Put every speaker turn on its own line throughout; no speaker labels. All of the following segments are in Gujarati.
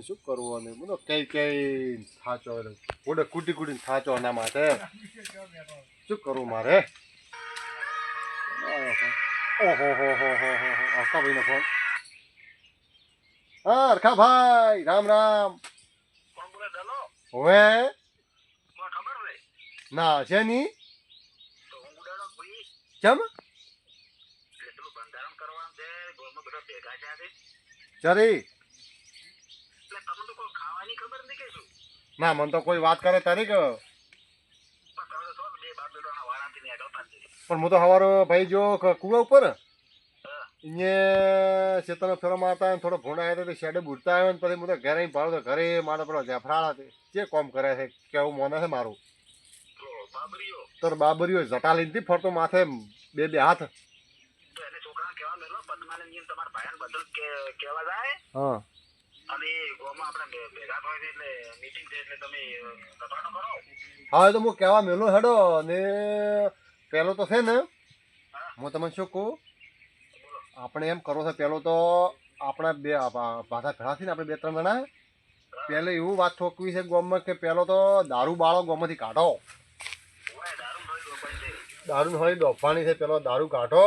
શું કરવું અને બધો કઈ કઈ થાચો ઓડે કુટી કુટીને થાચો ના માટે શું કરવું મારે ઓહો હો હો હો હો અરખા ભાઈનો ફોન હા અરખા ભાઈ રામ રામ હવે ના છે ની કેમ ચરી ના મને તો કોઈ વાત કરે તારી કે પણ હું તો સવારે ભાઈ જો કુવા ઉપર અહીંયા ખેતરનો ફેરો મારતા હોય થોડો ફોન આવ્યો તો શેડે બુડતા આવ્યો ને પછી હું તો ઘરે ભાવ તો ઘરે મારે પેલો જેફરાળા જે કોમ કરે છે કેવું મોને છે મારું તો બાબરીઓ જટા લીધી ફરતો માથે બે બે હાથ હા હા તો હું કહેવા મેલો હેડો ને પેલો તો છે ને હું તમને શું કહું આપણે એમ કરો છે પેલો તો આપણા બે ભાષા ભેળા છે ને આપણે બે ત્રણ જણા પહેલે એવું વાત ઠોકવી છે ગામમાં કે પેલો તો દારૂ બાળો ગામમાંથી કાઢો દારૂ હોય ડોફાણી છે પેલો દારૂ કાઢો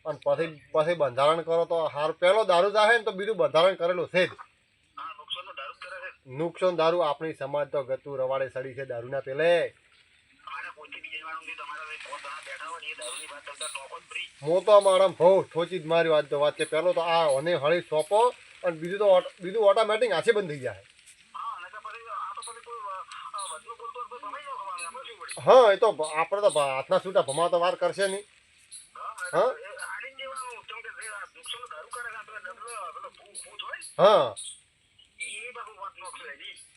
અને પછી પછી બંધારણ કરો તો હાર પેલો દારૂ જાહે ને તો બીજું બંધારણ કરેલું છે જ નુકસાન દારૂ આપણી સમાજ તો ગતું રવાડે સડી છે દારૂના પેલે હું તો મારા બહુ ઠોચી જ મારી વાત તો વાત કે પેલો તો આ અને હળી સોંપો અને બીજું ઓટોમેટિક આછે બંધ થઈ જાય હા એ તો આપણે તો હાથના છૂટા ભમા તો વાર કરશે નહીં હા હા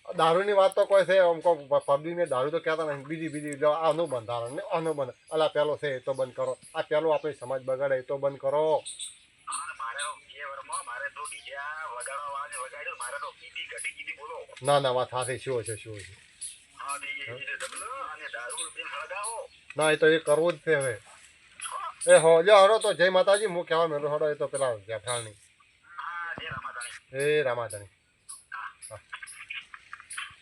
દારૂની વાત તો કોઈ છે આમ પબ્લિકને દારૂ તો કહેતા નહીં બીજી આનું બંધારણ ને આનું બંધ અલા પેલો છે એ તો બંધ કરો આ પેલો આપણી સમાજ બગાડે એ તો બંધ કરો ના ના વાત સાચી શું છે ના એ તો એ કરવું જ છે હવે એ હો જો હરો તો જય માતાજી હું કહેવા મેળો હડો એ તો પેલા જેઠાણી એ રામાધણી